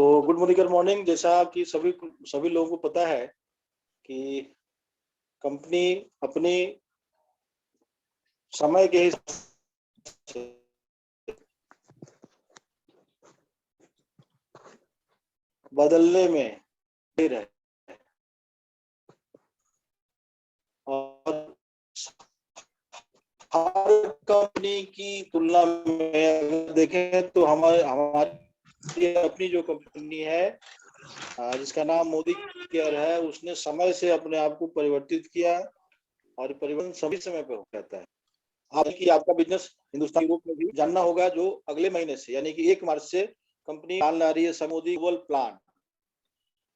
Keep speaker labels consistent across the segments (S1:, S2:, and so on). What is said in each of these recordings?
S1: तो good morning. जैसा कि सभी लोगों को पता है कि कंपनी अपनी समय के हिसाब से बदलने में देर है और हर कंपनी की तुलना में अगर देखें तो हमारी अपनी जो कंपनी है जिसका नाम मोदी केयर है, उसने समय से अपने आप को परिवर्तित किया और परिवर्तन सभी समय पे हो जाता है। आपका बिजनेस हिंदुस्तान यूरोप में भी जानना होगा, जो अगले महीने से यानी कि 1 मार्च से कंपनी डाल रही है Modi global plan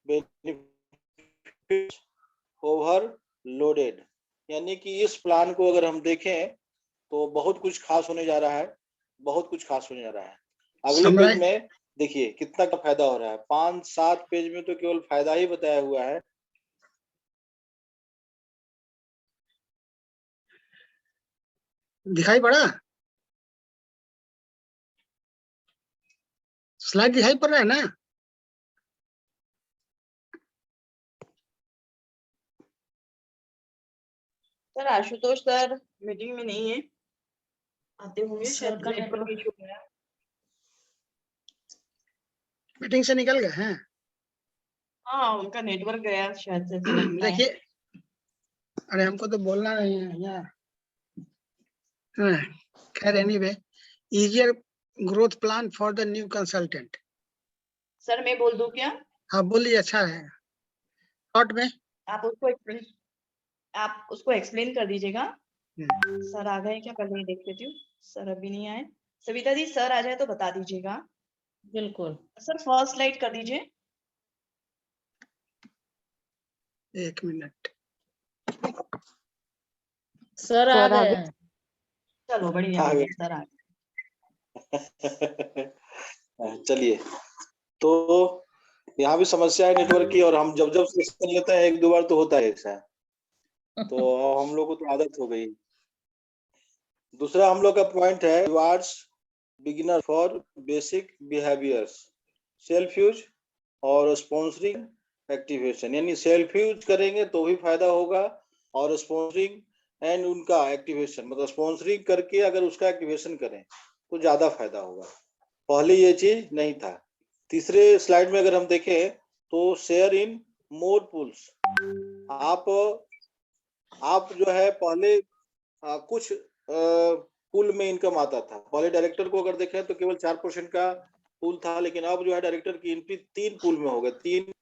S1: benefit overloaded. यानी कि इस प्लान को अगर हम देखें तो बहुत कुछ खास होने जा रहा है। अगले पेज में देखिए कितना का फायदा हो रहा है। 5-7 पेज में तो केवल फायदा ही बताया हुआ है।
S2: दिखाई पड़ा? स्लाइड दिखाई पड़ रहा है ना?
S3: सर आशुतोष सर मीटिंग में नहीं है, आते होंगे। शायद नेटवर्क इशू है।
S2: मीटिंग से निकल गए हैं?
S3: हाँ, उनका नेटवर्क गया शायद से।
S2: देखिए, अरे हमको तो बोलना नहीं है यार। खैर, anyway, easier growth plan for the new consultant.
S3: Sir मैं बोल दूं क्या?
S2: हाँ बोलिए, अच्छा है। शॉर्ट में
S3: आप उसको एक्सप्लेन कर दीजिएगा। सर आ गए क्या? पहले ही देख लेती हूँ। सर अभी नहीं आए। सविता जी, सर आ जाए तो बता दीजिएगा।
S4: बिल्कुल
S3: सर फर्स्ट स्लाइड कर दीजिए।
S2: 1 मिनट।
S4: सर आ गए।
S3: चलो बढ़िया, सर आ गए।
S1: चलिए, तो यहाँ भी समस्या है नेटवर्क की, और हम जब सेशन लेते हैं 1-2 बार तो होता है ऐसा, तो हम लोग को तो आदत हो गई। दूसरा हम लोग का पॉइंट है rewards beginner for basic behaviours, self use और स्पॉन्सरिंग एक्टिवेशन। यानी सेल्फ यूज करेंगे तो भी फायदा होगा, और स्पॉन्सरिंग एंड उनका एक्टिवेशन, मतलब स्पॉन्सरिंग करके अगर उसका एक्टिवेशन करें तो ज्यादा फायदा होगा। पहले ये चीज नहीं था। तीसरे स्लाइड में अगर हम देखें तो शेयर इन मोर पूल्स। आप जो है पहले कुछ पूल में इनकम आता था। पहले डायरेक्टर को अगर देखें तो केवल 4% का पूल था, लेकिन अब जो है डायरेक्टर की एंट्री 3 पूल में हो गए, 3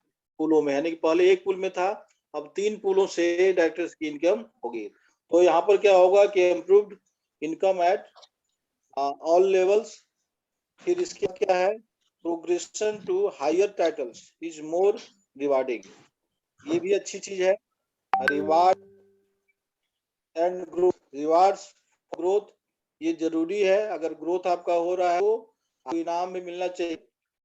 S1: पूलों में। यानी कि पहले 1 पूल में था, अब 3 पूलों से डायरेक्टर्स की इनकम होगी। तो यहाँ पर क्या होगा कि improved income at all levels. फिर इसके क्या है, progression to higher titles is more rewarding. ये भी अच्छी चीज है। Reward and growth, rewards growth ये जरूरी है। अगर ग्रोथ आपका हो रहा है तो आपको इनाम भी मिलना चाहिए।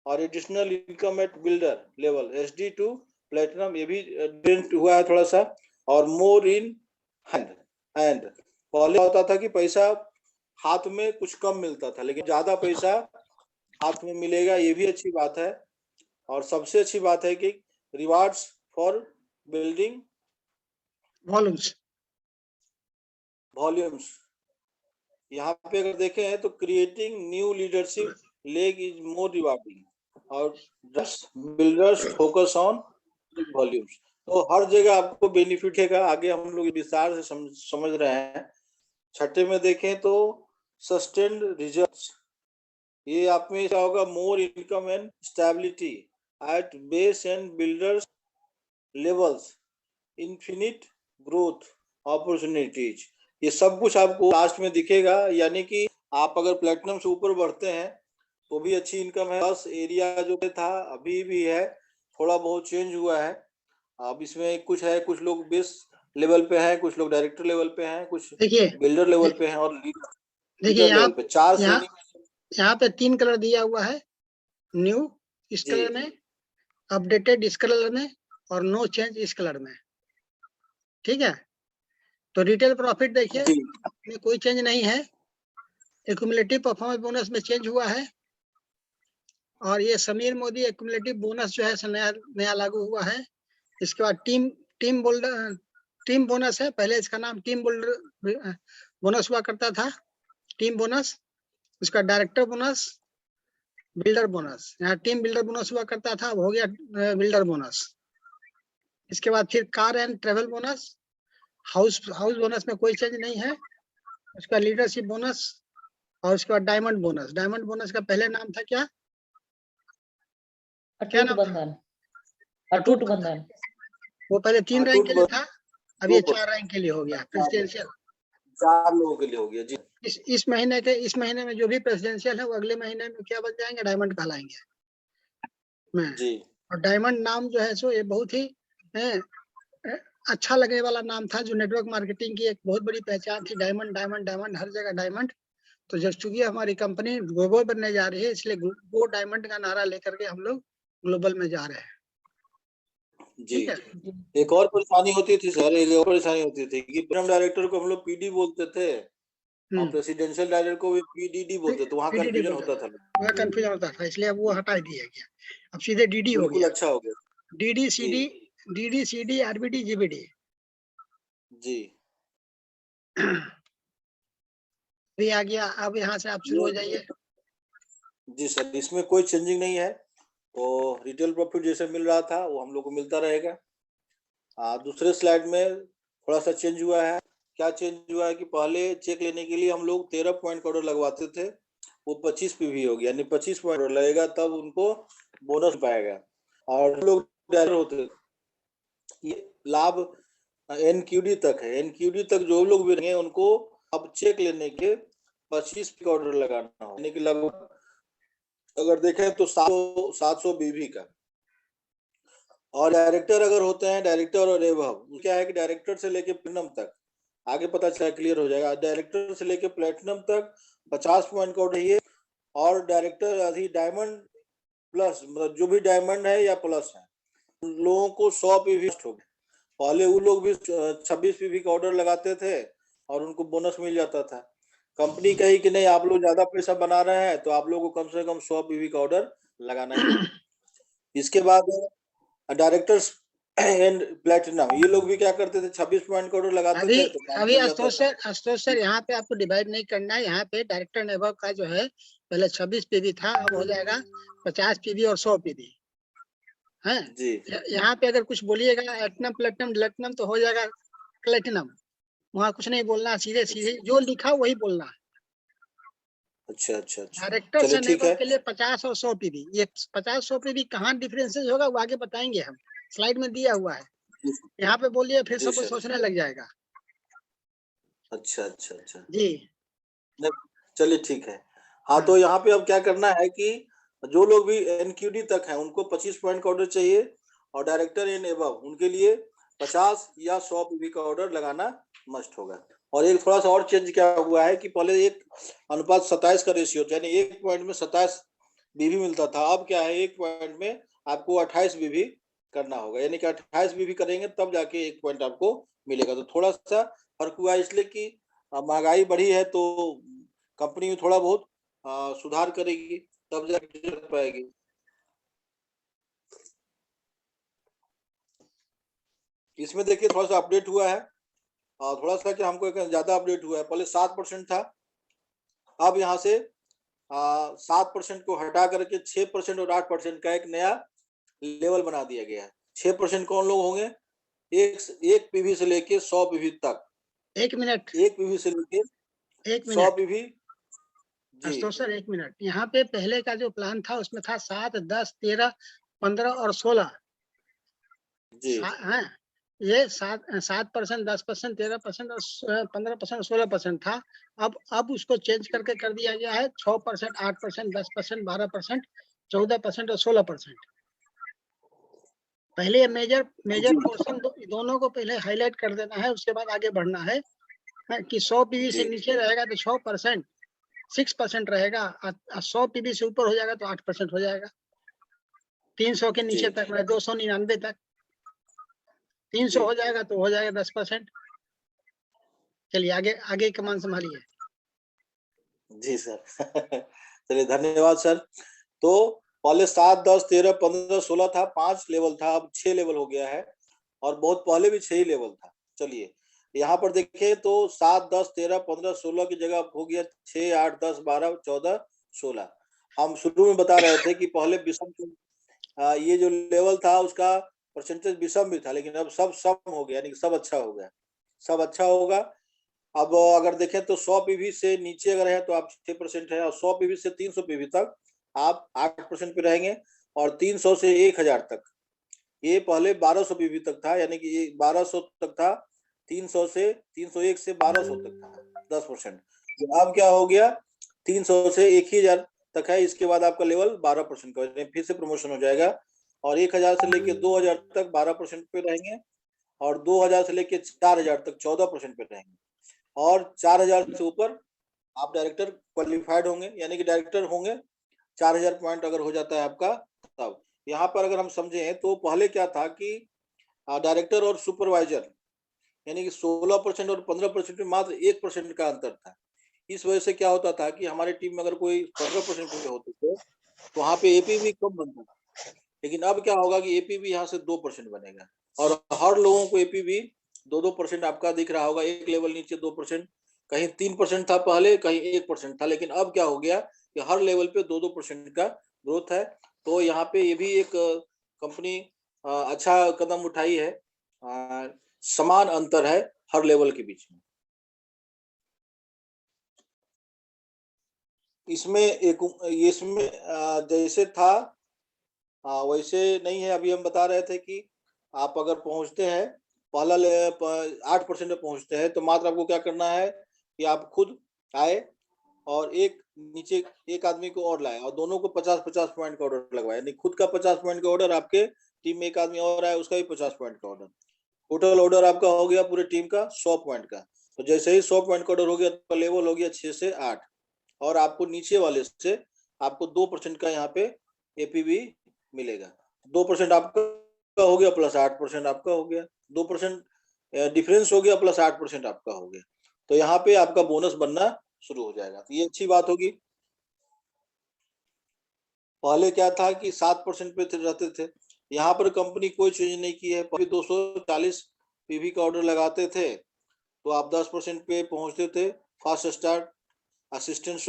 S1: और additional income at builder level SD to platinum, ये भी डिफरेंट हुआ है थोड़ा सा। और मोर इन हैंड, पहले होता था कि पैसा हाथ में कुछ कम मिलता था, लेकिन ज्यादा पैसा हाथ में मिलेगा, ये भी अच्छी बात है। और सबसे अच्छी बात है कि रिवार्ड्स फॉर बिल्डिंग वॉल्यूम्स। यहाँ पे अगर देखें तो creating new leadership leg is more rewarding, और बिल्डर्स फोकस ऑन वॉल्यूम्स। तो हर जगह आपको बेनिफिट है। आगे हम लोग विस्तार से समझ रहे हैं। छठे में देखें तो सस्टेन्ड रिजल्ट्स, ये आप में क्या होगा, more income and stability at base and builders levels, infinite growth opportunities. ये सब कुछ आपको लास्ट में दिखेगा। यानी कि आप अगर प्लेटिनम से ऊपर बढ़ते हैं तो भी अच्छी इनकम है। बस एरिया जो था अभी भी है, थोड़ा बहुत चेंज हुआ है। अब इसमें कुछ है, कुछ लोग बेस लेवल पे हैं, कुछ लोग डायरेक्टर लेवल पे हैं, कुछ बिल्डर लेवल पे हैं, और
S2: देखिए
S1: लेवल पे 4 श्रेणी।
S2: यहाँ पे 3 कलर दिया हुआ है, न्यू इस कलर में, अपडेटेड इस कलर में, और नो चेंज इस कलर में। ठीक है, तो रिटेल प्रॉफिट देखिए में कोई चेंज नहीं है। एक्यूमुलेटिव परफॉर्मेंस बोनस में चेंज हुआ है, और ये समीर मोदी एक्युमुलेटिव बोनस जो है नया नया लागू हुआ है। इसके बाद टीम बोनस है, पहले इसका नाम टीम बिल्डर बोनस हुआ करता था, टीम बोनस। उसका डायरेक्टर बोनस, बिल्डर बोनस। यहाँ टीम बिल्डर बोनस हुआ करता था, अब हो गया बिल्डर बोनस। इसके बाद फिर car and travel bonus. House bonus में कोई चेंज नहीं है। उसका लीडरशिप बोनस और उसके बाद डायमंड बोनस। डायमंड बोनस का पहले नाम था क्या
S4: अटूट
S2: नाम था?
S4: बंधन, अटूट बंधन।
S2: वो पहले 3 रैंक के लिए था, अब ये 4
S1: 2%
S2: रैंक के लिए हो गया प्रेसिडेंशियल।
S1: 4 लोगों के लिए हो गया जी।
S2: इस महीने में जो भी प्रेसिडेंशियल है वो अगले महीने में क्या बन जाएंगे, डायमंड कहलाएंगे में।
S1: जी
S2: और डायमंड नाम जो है सो ये बहुत ही अच्छा लगने वाला नाम था, जो नेटवर्क मार्केटिंग की एक बहुत बड़ी पहचान थी। डायमंड डायमंड डायमंड, हर जगह डायमंड। तो जब चूंकि हमारी कंपनी ग्लोबल बनने जा रही है, इसलिए वो डायमंड का नारा लेकर के हम लोग ग्लोबल में जा रहे हैं।
S1: जी।
S2: ठीक है।
S1: एक और परेशानी होती थी सर, एक और परेशानी होती थी कि प्रोग्राम डायरेक्टर को हम लोग पीडी बोलते थे और प्रेसिडेंशियल डायरेक्टर को भी पीडीडी बोलते थे, वहाँ
S2: PDD
S1: कंफ्यूजन
S2: बोलते
S1: होता
S2: थे,
S1: था।
S2: वहाँ कंफ्यूजन होता था, इसलिए अब वो हटा दिया गया। अब सीधे डीडी हो
S1: बिल्कुल
S2: गया।
S1: अच्छा हो गया
S2: DD
S1: G.
S2: CD RBD GBD.
S1: G
S2: भी आ गया। अब यहाँ से आप शुरू हो जाइए।
S1: जी सर, इसमें कोई चेंजिंग नहीं है, तो रिटेल प्रॉफिट जैसे मिल रहा था वो हम लोग को मिलता रहेगा। दूसरे स्लाइड में थोड़ा सा चेंज हुआ है। क्या चेंज हुआ है कि पहले चेक लेने के लिए हम लोग 13 पॉइंट का ऑर्डर लगवाते थे, वो 25 पीवी हो गया, यानी 25 पॉइंट लगेगा तब उनको बोनस पाएगा। और लोग डायरेक्टर होते, ये लाभ एनक्यूडी तक है, एनक्यूडी तक जो लोग भी रहेंगे उनको अब चेक लेने के 25 का ऑर्डर लगाना हो, यानी कि लगभग अगर देखें तो 700 बीवी का। और डायरेक्टर अगर होते हैं, डायरेक्टर और एबव, क्या है कि डायरेक्टर से लेके प्लेटिनम तक, आगे पता चला क्लियर हो जाएगा। डायरेक्टर से लेके प्लेटिनम तक 50 पॉइंट का ऑर्डर है, और डायरेक्टर अभी डायमंड प्लस, मतलब जो भी डायमंड है या प्लस है, उन लोगों को 100 पीवी हो गया। पहले वो लोग भी 26 पीवी का ऑर्डर लगाते थे और उनको बोनस मिल जाता था। कंपनी कही कि नहीं, आप लोग ज्यादा पैसा बना रहे हैं तो आप लोगों को कम से कम 100 पीवी का ऑर्डर लगाना ही है। इसके बाद डायरेक्टर्स एंड प्लेटिनम, ये लोग भी क्या करते थे, 26 पॉइंट का ऑर्डर लगाते थे तो काम चल जाता था।
S2: आशुतोष सर यहाँ पे आपको डिवाइड नहीं करना है। यहाँ पे डायरेक्टर एंड अबव का जो है पहले 26 पीवी था, अब हो जाएगा 50 पीवी और 100 पीवी है
S1: जी।
S2: यहाँ पे अगर कुछ बोलिएगा एटनम प्लेटिनम डिलेटिनम तो हो जाएगा प्लेटिनम। वहाँ कुछ नहीं बोलना, सीधे सीधे जो लिखा वही बोलना है।
S1: अच्छा अच्छा अच्छा,
S2: डायरेक्टर
S1: चलिए
S2: एंड
S1: ठीक
S2: अबव
S1: है।
S2: के लिए 50 और 100 पीवी, ये 50-100 पीवी कहाँ डिफरेंसेस होगा वो आगे बताएंगे हम, स्लाइड में दिया हुआ है। यहाँ पे बोलिए फिर
S1: जी
S2: सब
S1: सर।
S2: सोचने लग जाएगा।
S1: अच्छा अच्छा अच्छा,
S2: जी
S1: चलिए ठीक है। हाँ, तो यहाँ पे अब क्या करना है कि जो लोग भी एनक्यूडी तक हैं उनको 25 पॉइंट का ऑर्डर चाहिए, और डायरेक्टर एंड एबव उनके लिए 50 या 100 पीवी का ऑर्डर लगाना मस्ट होगा। और एक थोड़ा सा और चेंज क्या हुआ है कि पहले 1:27 का रेशियो, यानी 1 पॉइंट में 27 बीवी मिलता था, अब क्या है 1 पॉइंट में आपको 28 बीवी करना होगा, यानी कि 28 बीवी करेंगे तब जाके 1 पॉइंट आपको मिलेगा। तो थोड़ा सा फर्क हुआ है, इसलिए कि महंगाई बढ़ी है तो कंपनी में थोड़ा बहुत सुधार करेगी तब जाके चल पाएगी। इसमें देखिए थोड़ा सा अपडेट हुआ है, और थोड़ा सा क्या हमको ज्यादा अपडेट हुआ है। पहले 7% था, अब यहाँ से 7% को हटा करके 6% और 8% का एक नया लेवल बना दिया गया है। 6% कौन लोग होंगे, एक पीवी से लेके 100 पीवी तक।
S2: 1 मिनट,
S1: एक पीवी से लेके 100 पीवी जी।
S2: तो सर 1 मिनट, यहाँ पे पहले का जो प्लान था उसमें था 7, 10, 13, 15 और 16
S1: जी
S2: है। ये 7%, 10%, 13% और 15%, 16% था। अब उसको चेंज करके कर दिया गया है 6%, 8%, 10%, 12%, 14% और 16%। पहले ये मेजर पोर्शन दोनों को पहले हाईलाइट कर देना है, उसके बाद आगे बढ़ना है कि 100 पीवी से नीचे रहेगा तो 6%, 6% रहेगा, 100 पीवी से ऊपर हो जाएगा तो 8% हो जाएगा। 300 के नीचे तक, 299 तक 300 हो जाएगा तो हो जाएगा 10%। चलिए आगे आगे कमान संभालिए।
S1: जी सर। चलिए धन्यवाद सर। तो पहले 7, 10, 13, 15, 16 था, 5 लेवल था, अब 6 लेवल हो गया है और बहुत पहले भी 6 ही लेवल था। चलिए यहाँ पर देखें तो 7, 10, 13, 15, 16 की जगह हो गया 6, 8, 10, 12, 14, 16। हम शुरू में बता रहे थे कि पहले विषम ये जो लेवल था उसका परसेंटेज विषम भी था, लेकिन अब सब सम हो गया, यानी सब अच्छा हो गया, सब अच्छा होगा। अब अगर देखें तो 100 पीवी से नीचे अगर है तो आप 6% है, और 100 पीवी से 300 पीवी तक आप 8% पे रहेंगे, और 300 से 1000 तक, ये पहले 1200 पीवी तक था, यानी कि ये 1200 तक था, 300 से 301 से 1200 तक था 10%। अब क्या हो गया 300 से 1000 तक है, इसके बाद आपका लेवल 12% का फिर से प्रमोशन हो जाएगा, और 1000 से लेके 2000 तक 12% पे रहेंगे, और 2000 से लेके 4000 तक 14% पे रहेंगे, और 4000 से ऊपर आप डायरेक्टर क्वालिफाइड होंगे, यानी कि डायरेक्टर होंगे 4000 पॉइंट अगर हो जाता है आपका तब। यहाँ पर अगर हम समझें तो पहले क्या था कि डायरेक्टर और सुपरवाइजर यानी कि 16% और 15% में मात्र 1% का अंतर था। इस वजह से क्या होता था कि हमारी टीम में अगर कोई 15% पे होते थे तो वहाँ पे एपीवी कम बनता था, लेकिन अब क्या होगा कि एपीवी यहाँ से 2% बनेगा, और हर लोगों को एपीवी 2-2% आपका दिख रहा होगा, एक लेवल नीचे 2%, कहीं 3% था पहले, कहीं 1% था, लेकिन अब क्या हो गया कि हर लेवल पे 2-2% का ग्रोथ है। तो यहाँ पे ये भी एक कंपनी अच्छा कदम उठाई है, समान अंतर है हर लेवल के बीच में। इसमें जैसे था वैसे नहीं है। अभी हम बता रहे थे कि आप अगर पहुंचते हैं पहला 8% में पहुंचते हैं तो मात्र आपको क्या करना है कि आप खुद आए और नीचे एक आदमी को और लाए और दोनों को 50-50 पॉइंट का ऑर्डर लगवाए, यानी खुद का 50 पॉइंट का ऑर्डर, आपके टीम में एक आदमी और आए उसका भी 50 पॉइंट का ऑर्डर, टोटल ऑर्डर आपका हो गया पूरे टीम का 100 पॉइंट का। तो जैसे ही 100 पॉइंट का ऑर्डर हो गया तो लेवल हो गया 6 से 8, और आपको नीचे वाले से आपको 2% का यहाँ पे एपीवी मिलेगा। 2% आपका हो गया प्लस 8% आपका हो गया, 2% डिफरेंस हो गया प्लस 8% आपका हो गया, तो यहाँ पे आपका बोनस बनना शुरू हो जाएगा। तो ये अच्छी बात होगी। पहले क्या था कि 7% पे रहते थे, यहाँ पर कंपनी कोई चेंज नहीं की है। पहले 240 पीवी का ऑर्डर लगाते थे तो आप 10% पे पहुंचते थे। फास्ट स्टार्ट असिस्टेंट,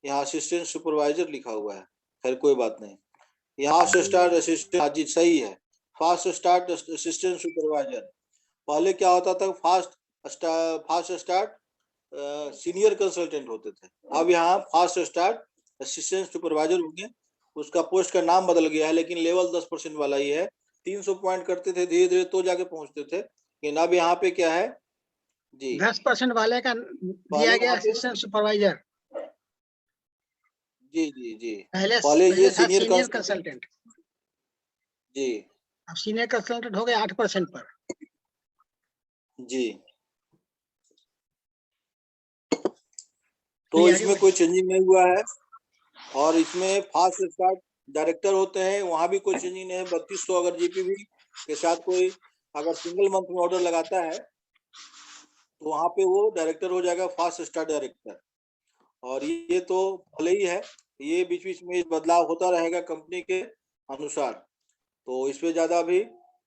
S1: यहाँ असिस्टेंट सुपरवाइजर लिखा हुआ है, खैर कोई बात नहीं। यहाँ से स्टार्ट असिस्टेंट, हाजी सही है, फास्ट स्टार्ट असिस्टेंट सुपरवाइजर। पहले क्या होता था, फास्ट स्टार्ट सीनियर कंसल्टेंट होते थे, अब यहाँ फास्ट स्टार्ट असिस्टेंट सुपरवाइजर होंगे। उसका पोस्ट का नाम बदल गया है, लेकिन लेवल 10% वाला ही है। 300 पॉइंट करते थे धीरे धीरे तो जाके पहुंचते थे, लेकिन अब यहाँ पे क्या है जी
S2: 10% वाले का दिया गया असिस्टेंट सुपरवाइजर।
S1: जी जी जी
S2: पहले
S1: ये
S2: था
S1: सीनियर
S2: सीनियर कंसल्टेंट,
S1: जी
S2: अब सीनियर कंसल्टेंट हो गए 8% पर।
S1: जी तो इसमें कोई चेंजिंग नहीं हुआ है, और इसमें फास्ट स्टार्ट डायरेक्टर होते हैं, वहां भी कोई चेंजिंग नहीं है। 3200 अगर जीपीवी के साथ कोई अगर सिंगल मंथ में ऑर्डर लगाता है तो वहां पे वो डायरेक्टर हो जाएगा, फास्ट स्टार्ट डायरेक्टर। और ये तो भले ही है, ये बीच बीच में बदलाव होता रहेगा कंपनी के अनुसार, तो इस पे ज्यादा अभी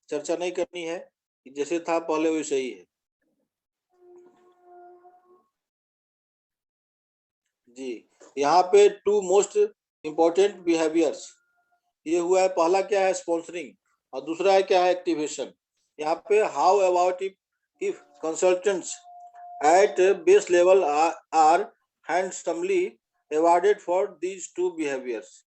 S1: चर्चा नहीं करनी है, जैसे था पहले वैसे ही है जी। यहाँ पे 2 मोस्ट इम्पोर्टेंट बिहेवियर्स, ये हुआ है, पहला क्या है स्पॉन्सरिंग, और दूसरा है क्या है एक्टिवेशन। यहाँ पे how about if consultants at base level are handsomely awarded for these 2 behaviours.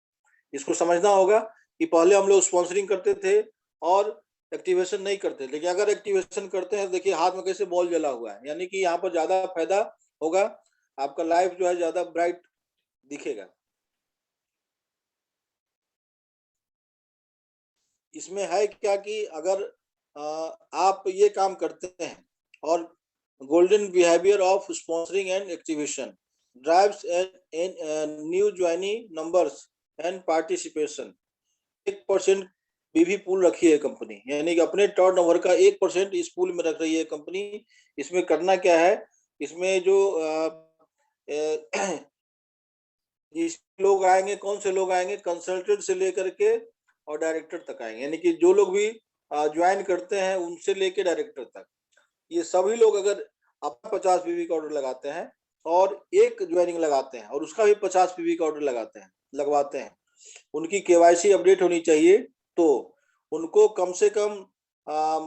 S1: इसको समझना होगा कि पहले हम लोग स्पॉन्सरिंग करते थे और एक्टिवेशन नहीं करते, लेकिन अगर एक्टिवेशन करते हैं, देखिए हाथ में कैसे बॉल जला हुआ है, यानी कि यहाँ पर ज्यादा फायदा होगा, आपका लाइफ जो है ज्यादा ब्राइट दिखेगा। इसमें है क्या कि अगर आप ये काम करते हैं, और golden behaviour of sponsoring and activation drives and new joining numbers and participation. 1% बीवी पूल रखी है कंपनी, यानी कि अपने टर्नओवर का 1% इस पूल में रख रही है कंपनी। इसमें करना क्या है, इसमें जो जिस लोग आएंगे, कौन से लोग आएंगे, कंसल्टेंट से लेकर के और डायरेक्टर तक आएंगे, यानी कि जो लोग भी ज्वाइन करते हैं उनसे लेके डायरेक्टर तक, ये सभी लोग अगर अपना 50 पीवी का ऑर्डर लगाते हैं और एक ज्वाइनिंग लगाते हैं और उसका भी 50 पीवी का ऑर्डर लगवाते हैं, उनकी केवाईसी अपडेट होनी चाहिए, तो उनको कम से कम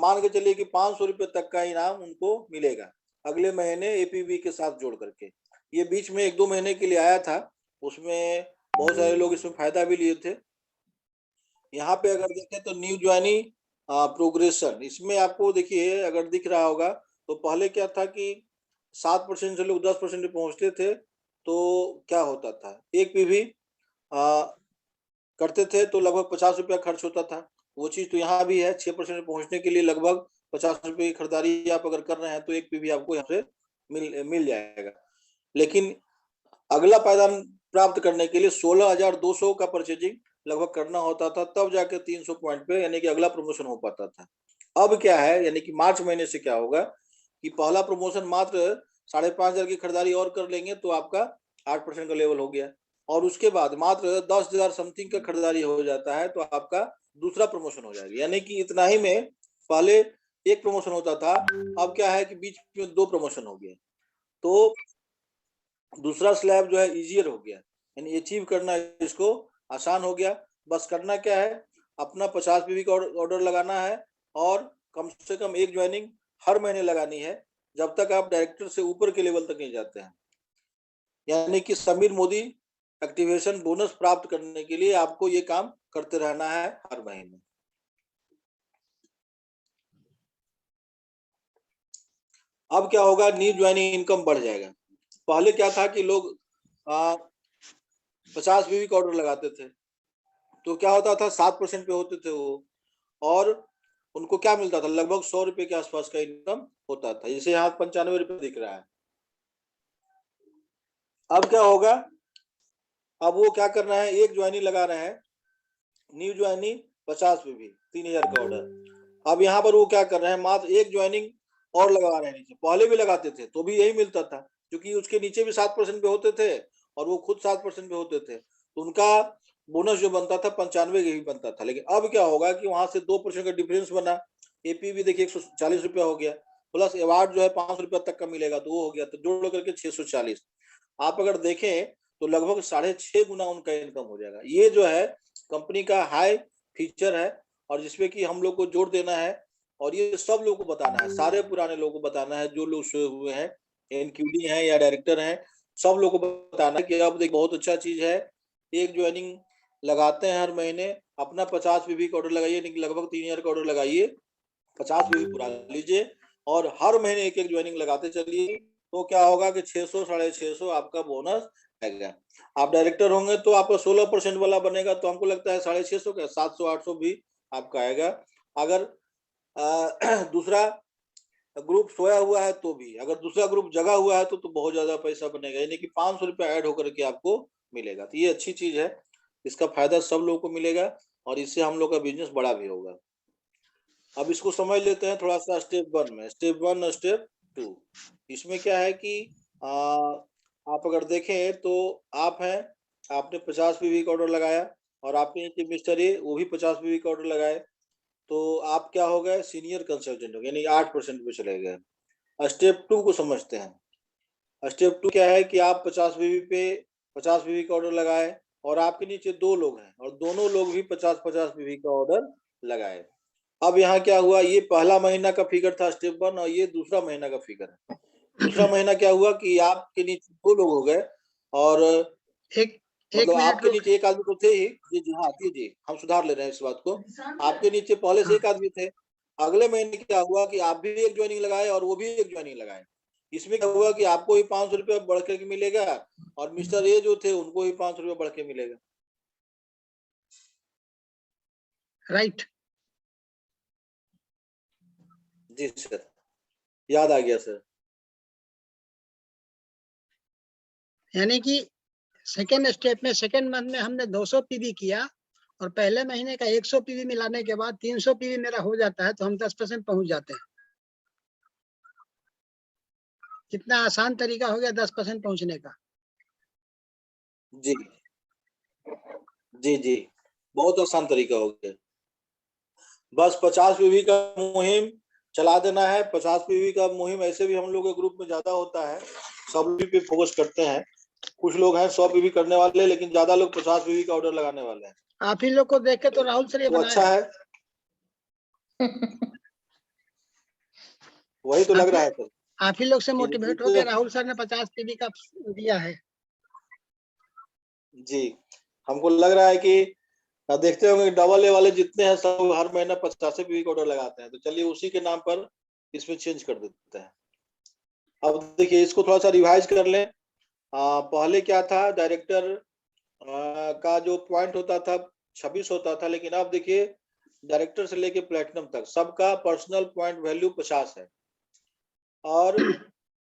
S1: मान के चलिए कि 500 रुपए तक का इनाम उनको मिलेगा अगले महीने एपीवी के साथ जोड़ करके। ये बीच में 1-2 महीने के लिए आया था, उसमें बहुत सारे लोग इसमें फायदा भी लिए थे। यहाँ पे अगर देखें तो न्यू ज्वाइनिंग प्रोग्रेशन, इसमें आपको देखिए अगर दिख रहा होगा तो पहले क्या था कि 7% से लोग 10% पे पहुंचते थे, तो क्या होता था, एक पीवी करते थे तो लगभग 50 रुपया खर्च होता था। वो चीज तो यहाँ भी है, 6% पे पहुंचने के लिए लगभग 50 रुपए की खरीदारी आप अगर कर रहे हैं तो एक पीवी आपको यहाँ से मिल जाएगा। लेकिन अगला पायदान प्राप्त करने के लिए 16,200 का परचेजिंग लगभग करना होता था, तब जाके 300 पॉइंट पे यानी कि अगला प्रमोशन हो पाता था। अब क्या है, यानी कि मार्च महीने से क्या होगा कि पहला प्रमोशन मात्र 5,500 की खरीदारी और कर लेंगे तो आपका 8% का लेवल हो गया, और उसके बाद मात्र 10,000 समथिंग का खरीदारी हो जाता है तो आपका दूसरा प्रमोशन हो जाएगा। यानी कि इतना ही में पहले एक प्रमोशन होता था, अब क्या है कि बीच में 2 प्रमोशन हो गए, तो दूसरा स्लैब जो है इजियर हो गया, यानी अचीव करना इसको आसान हो गया। बस करना क्या है, अपना 50 पीवी का ऑर्डर लगाना है और कम से कम एक ज्वाइनिंग हर महीने लगानी है जब तक आप डायरेक्टर से ऊपर के लेवल तक नहीं जाते हैं। यानी कि समीर मोदी एक्टिवेशन बोनस प्राप्त करने के लिए आपको ये काम करते रहना है हर महीने। अब क्या होगा, न्यू ज्वाइनिंग इनकम बढ़ जाएगा। पहले क्या था कि लोग 50 पीवी का ऑर्डर लगाते थे तो क्या होता था, 7% पे होते थे वो, और उनको क्या मिलता था, लगभग 100 रुपए के आसपास का इनकम होता था, जैसे यहाँ 95 रुपए दिख रहा है। अब क्या होगा, अब वो क्या करना है, एक ज्वाइनिंग लगा रहे हैं, न्यू ज्वाइनिंग 50 पीवी 3,000 का ऑर्डर। अब यहाँ पर वो क्या कर रहे हैं, मात्र एक ज्वाइनिंग और लगा रहे हैं नीचे, पहले भी लगाते थे तो भी यही मिलता था, क्योंकि उसके नीचे भी 7% पे होते थे और वो खुद 7% पे होते थे, तो उनका बोनस जो बनता था 95 ही बनता था। लेकिन अब क्या होगा कि वहां से 2% का डिफरेंस बना, एपीवी देखिए 140 रुपया हो गया, प्लस अवार्ड जो है 500 रुपया तक का मिलेगा तो वो हो गया, तो जोड़ करके 640। आप अगर देखें तो लगभग 6.5 गुना उनका इनकम हो जाएगा। ये जो है कंपनी का हाई फीचर है, और जिसपे कि हम लोग को जोर देना है, और ये सब लोग को बताना है, सारे पुराने लोगों को बताना है, जो लोग सोए हुए हैं, एनक्यूडी हैं या डायरेक्टर हैं, सब लोग को बताना है कि अब देख बहुत अच्छा चीज है, एक ज्वाइनिंग लगाते हैं हर महीने, अपना 50 पीवी का ऑर्डर लगाइए, लगभग 3,000 का ऑर्डर लगाइए, 50 पीवी पूरा लीजिए और हर महीने एक ज्वाइनिंग लगाते चलिए, तो क्या होगा कि 600 650 आपका बोनस आएगा। आप डायरेक्टर होंगे तो आपका 16% वाला बनेगा, तो हमको लगता है 650 का 700-800 भी आपका आएगा। अगर दूसरा ग्रुप सोया हुआ है तो भी, अगर दूसरा ग्रुप जगा हुआ है तो बहुत ज्यादा पैसा बनेगा, यानी कि 500 रुपया ऐड होकर के आपको मिलेगा। तो ये अच्छी चीज है, इसका फायदा सब लोगों को मिलेगा और इससे हम लोग का बिजनेस बड़ा भी होगा। अब इसको समझ लेते हैं थोड़ा सा स्टेप 1 में, स्टेप 1 और स्टेप 2। इसमें क्या है कि आप अगर देखें तो आप हैं, आपने 50 पीवी का ऑर्डर लगाया और आपके नीचे मिस्टर ए वो भी 50 पीवी का ऑर्डर लगाए, तो आप क्या हो गए, सीनियर कंसल्टेंट हो गए, यानी 8% पे चले गए। स्टेप 2 को समझते हैं। स्टेप 2 क्या है कि आप 50 पीवी का ऑर्डर लगाए और आपके नीचे 2 लोग हैं और दोनों लोग भी 50-50 पीवी का ऑर्डर लगाए। अब यहाँ क्या हुआ, ये पहला महीना का फिगर था स्टेप 1 और ये दूसरा महीना का फिगर है। दूसरा महीना क्या हुआ कि आपके नीचे 2 लोग हो गए और
S2: एक
S1: मतलब
S2: मिनट
S1: आपके
S2: रुक,
S1: नीचे एक आदमी तो थे ही, जी हाँ जी हम सुधार ले रहे हैं इस बात को, आपके नीचे पहले से एक आदमी थे, अगले महीने क्या हुआ कि आप भी एक ज्वाइनिंग लगाए और वो भी एक ज्वाइनिंग लगाए। इसमें क्या हुआ कि आपको ही 500 रुपया बढ़ के मिलेगा और मिस्टर ए जो थे उनको ही 500 रुपया बढ़ के मिलेगा।
S2: राइट,
S1: जी सर, याद आ गया सर।
S2: यानी कि सेकेंड स्टेप में सेकेंड मंथ में हमने 200 पीवी किया और पहले महीने का 100 पीवी मिलाने के बाद 300 पीवी मेरा हो जाता है, तो हम 10% पहुंच जाते हैं। कितना आसान तरीका हो गया 10% पहुंचने का।
S1: जी जी जी, बहुत आसान तरीका हो गया। बस 50 पीवी का मुहिम चला देना है। 50 पीवी का मुहिम ऐसे भी हम लोग के ग्रुप में ज्यादा होता है, सब पे फोकस करते हैं। कुछ लोग हैं 100 पीवी करने वाले, लेकिन ज्यादा लोग 50 पीवी का ऑर्डर लगाने वाले हैं।
S2: आप ही लोग को देख के तो राहुल सर ये
S1: तो
S2: बनाए
S1: अच्छा
S2: हैं।
S1: है, वही तो लग रहा है सर।
S2: आप ही लोग से
S1: कि
S2: मोटिवेट
S1: जिससे-
S2: होकर राहुल सर ने 50 पीवी का दिया है।
S1: जी, हमको लग रहा है कि देखते होंगे डबल ए वाले जितने हैं सब हर महीना 50 पीवी का ऑर्डर लगाते हैं। तो चलिए उसी के नाम पर इसमें चेंज कर देते हैं। अब देखिए इसको थोड़ा सा रिवाइज कर लें। पहले क्या था, डायरेक्टर का जो पॉइंट होता था 26 होता था, लेकिन अब देखिए डायरेक्टर से लेके प्लेटिनम तक सबका पर्सनल पॉइंट वैल्यू 50 है। और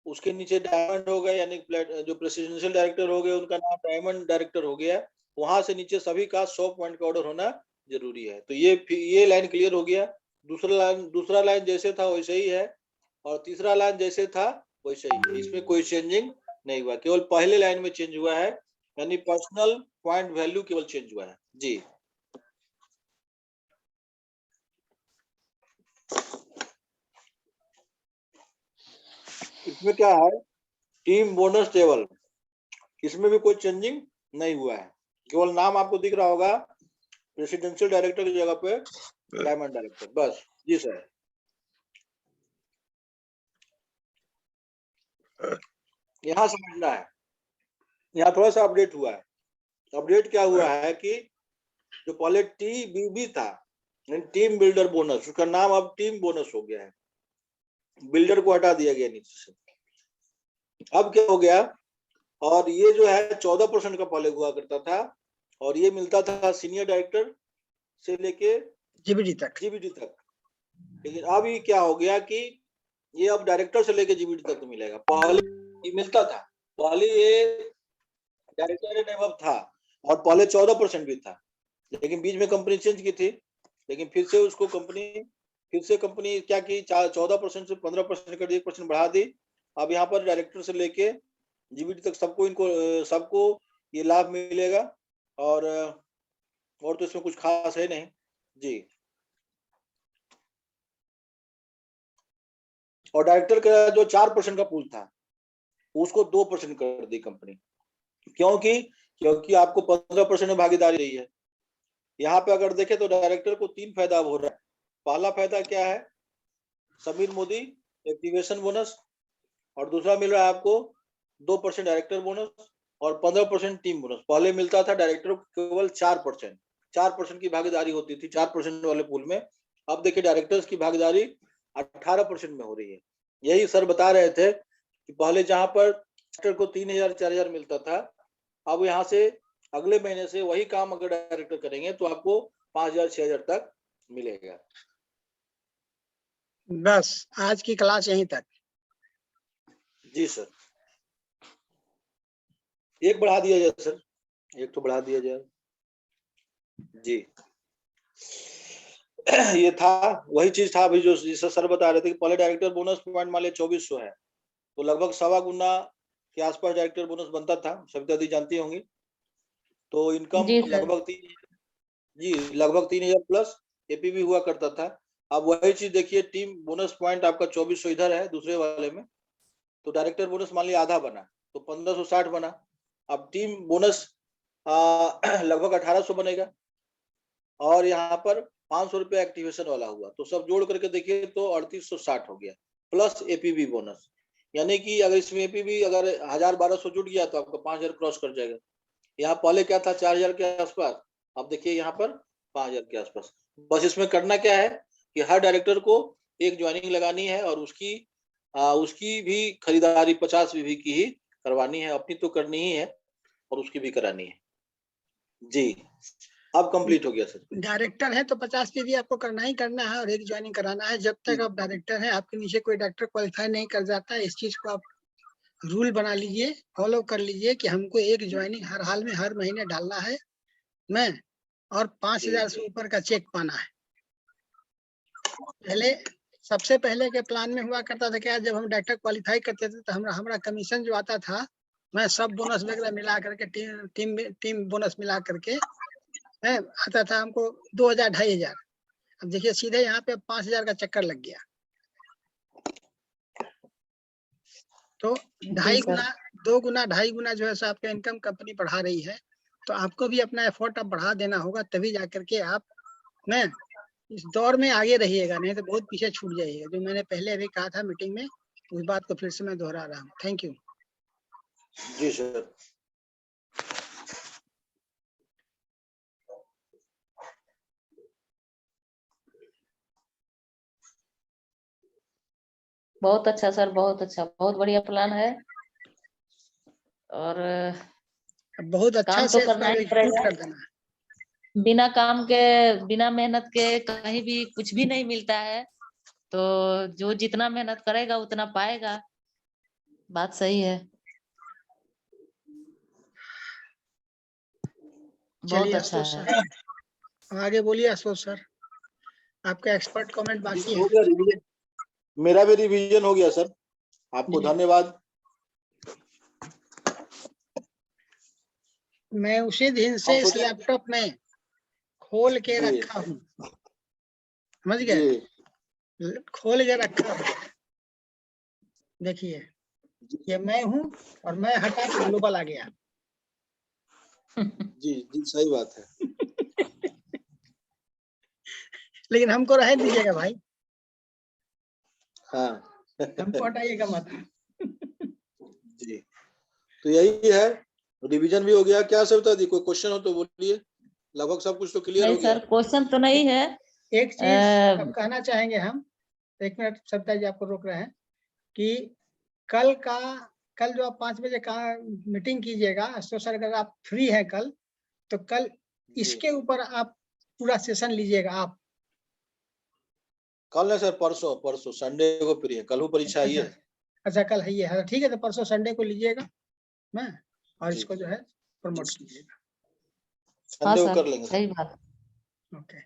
S1: उसके नीचे डायमंड हो गए, यानी जो प्रेसिडेंशियल डायरेक्टर हो गए उनका नाम डायमंड डायरेक्टर हो गया। वहां से नीचे सभी का 100 पॉइंट का ऑर्डर होना जरूरी है। तो ये लाइन क्लियर हो गया। दूसरा लाइन जैसे था वैसे ही है, और तीसरा लाइन जैसे था वैसे ही है। इसमें कोई चेंजिंग नहीं हुआ, केवल पहले लाइन में चेंज हुआ है, यानी पर्सनल पॉइंट वैल्यू केवल चेंज हुआ है। जी, इसमें क्या है, टीम बोनस टेबल, इसमें भी कोई चेंजिंग नहीं हुआ है। केवल नाम आपको दिख रहा होगा, प्रेसिडेंशियल डायरेक्टर की जगह पे डायमंड डायरेक्टर, बस। जी सर, यहाँ समझना है, यहाँ थोड़ा सा अपडेट हुआ है। अपडेट क्या हुआ है कि जो पहले TBB था, टीम बिल्डर बोनस, उसका नाम अब टीम बोनस हो गया है। बिल्डर को हटा दिया गया नीचे से। अब क्या हो गया, और ये जो है 14% का पहले हुआ करता था, और ये मिलता था सीनियर डायरेक्टर से लेके
S2: जीबीडी तक।
S1: लेकिन अब ये क्या हो गया कि ये अब डायरेक्टर से लेके जीबीडी तक मिलेगा। पहले ये मिलता था, पहले ये डायरेक्टर एंड अबव था, और पहले 14% भी था, लेकिन बीच में कंपनी चेंज की थी। लेकिन फिर से कंपनी क्या की, 14% से 15% कर दी, 1% बढ़ा दी। अब यहाँ पर डायरेक्टर से लेके जीबीडी तक सबको ये लाभ मिलेगा। और तो इसमें कुछ खास है नहीं। जी, और डायरेक्टर का जो 4% का पूल था उसको 2% कर दी कंपनी, क्योंकि आपको 15% में भागीदारी रही है। यहाँ पे अगर देखें तो डायरेक्टर को 3 फायदा हो रहा है। पहला फायदा क्या है, समीर मोदी एक्टिवेशन बोनस, और दूसरा मिल रहा है आपको 2% डायरेक्टर बोनस और 15% टीम बोनस। पहले मिलता था डायरेक्टर को केवल 4% की भागीदारी होती थी 4% वाले पूल में। अब देखिए डायरेक्टर्स की भागीदारी 18% में हो रही है। यही सर बता रहे थे कि पहले जहां पर डायरेक्टर को 3000 4000 मिलता था, अब यहाँ से अगले महीने से वही काम अगर डायरेक्टर करेंगे तो आपको 5000 6000 तक मिलेगा।
S2: बस आज की क्लास यहीं तक।
S1: जी सर, एक बढ़ा दिया जाए सर, एक तो बढ़ा दिया जाए। जी, ये था, वही चीज था अभी जो सर बता रहे थे कि पहले डायरेक्टर बोनस पॉइंट मान लिया 2400 है, तो लगभग 1.25 गुना के आसपास डायरेक्टर बोनस बनता था, सविता दी जानती होंगी। तो इनकम
S4: जी सर।
S1: लगभग 3000 प्लस एपीवी हुआ करता था। अब वही चीज देखिए, टीम बोनस पॉइंट आपका 2400 इधर है दूसरे वाले में, तो डायरेक्टर बोनस मान लिया आधा बना तो 1560 बना। अब टीम बोनस लगभग 1800 बनेगा, और यहाँ पर 500 रुपया एक्टिवेशन वाला हुआ, तो सब जोड़ करके देखिए तो 3860 हो गया, प्लस एपीवी बोनस। यानी कि अगर इसमें एपीवी अगर 1000-1200 जुट गया तो आपका 5000 क्रॉस कर जाएगा। यहाँ पहले क्या था 4000 के आसपास, अब देखिए यहाँ पर 5000 के आसपास। बस इसमें करना क्या है कि हर डायरेक्टर को एक ज्वाइनिंग लगानी है, और उसकी भी खरीदारी 50 वीवी की ही करवानी है, अपनी तो करनी ही है और उसकी भी करानी है। जी, अब कंप्लीट हो गया सर।
S2: डायरेक्टर है तो 50 पीवी आपको करना ही करना है और एक ज्वाइनिंग कराना है। जब तक आप डायरेक्टर हैं, आपके नीचे कोई डायरेक्टर क्वालिफाई नहीं कर जाता है। इस चीज को आप रूल बना लीजिए, फॉलो कर लीजिए कि हमको एक ज्वाइनिंग हर हाल में हर महीने डालना है मैं, और 5000 से ऊपर का चेक पाना है। सबसे पहले के प्लान में हुआ करता था क्या, जब हम डायरेक्टर क्वालिफाई करते थे तो हमारा कमीशन जो आता था मैं सब बोनस वगैरह मिला करके टीम बोनस मिला करके है आता था हमको 2000 2500। अब देखिए सीधे यहाँ पे 5000 का चक्कर लग गया। तो
S4: जी
S2: 2.5
S4: सर।
S2: गुना 2 गुना 2.5 गुना जो है सो आपका इनकम कंपनी बढ़ा रही है। तो आपको भी अपना एफर्ट अब बढ़ा देना होगा, तभी जाकर के आप ना इस दौर में आगे रहिएगा, नहीं तो बहुत पीछे छूट जाइएगा। जो मैंने पहले अभी कहा था मीटिंग में, उस बात को फिर से मैं दोहरा रहा हूँ। Thank you.
S1: जी सर।
S4: बहुत अच्छा सर, बहुत अच्छा, बहुत बढ़िया प्लान है। और
S2: बहुत अच्छा
S4: काम
S2: से
S4: तो करना ही
S2: एग्जीक्यूट
S4: पड़ेगा।
S2: कर देना।
S4: बिना काम के, बिना मेहनत के कहीं भी कुछ भी नहीं मिलता है। तो जो जितना मेहनत करेगा उतना पाएगा। बात सही है। बहुत
S2: चलिए
S4: अच्छा
S2: आशुतोष
S4: है।
S2: सर, आगे बोलिए आशुतोष सर, आपका एक्सपर्ट कमेंट बाकी
S1: हो
S2: है।
S1: गया रिवीजन, मेरा भी रिवीजन हो गया सर, आपको
S2: जी।
S1: धन्यवाद।
S2: मैं उसी दिन से
S1: हम
S2: इस
S1: सोचे
S2: लैपटॉप में खोल के
S1: जी
S2: रखा हूँ, समझ
S1: जी
S2: गए, खोल के रखा हूँ। देखिए ये मैं हूँ और मैं हटा के ग्लोबल आ गया।
S1: जी जी सही बात है।
S2: लेकिन हमको रह दीजिएगा भाई,
S1: हाँ
S2: हमको हटाइएगा मत।
S1: जी, तो यही है, रिवीजन भी हो गया। क्या सविता दी, कोई क्वेश्चन हो तो बोलिए, लगभग सब कुछ तो क्लियर
S4: नहीं
S1: हो गया।
S4: सर, क्वेश्चन तो नहीं है।
S2: एक चीज अब कहना चाहेंगे हम, 1 मिनट सविता जी आपको रोक रहे हैं, कि कल जो आप 5 बजे का मीटिंग कीजिएगा, तो सर अगर आप फ्री है कल, तो कल
S1: जी
S2: इसके ऊपर आप पूरा सेशन लीजिएगा आप।
S1: कल नहीं सर, परसों, परसों संडे को फ्री है, कल परीक्षा ही है।
S2: अच्छा कल है ये है, ठीक है, तो परसों संडे को लीजिएगा ना, और
S1: जी
S2: इसको जो है प्रमोट कीजिएगा।
S4: हाँ
S1: संडे को
S4: सर,
S1: कर लेंगे सर।
S4: सही बात।
S2: ओके।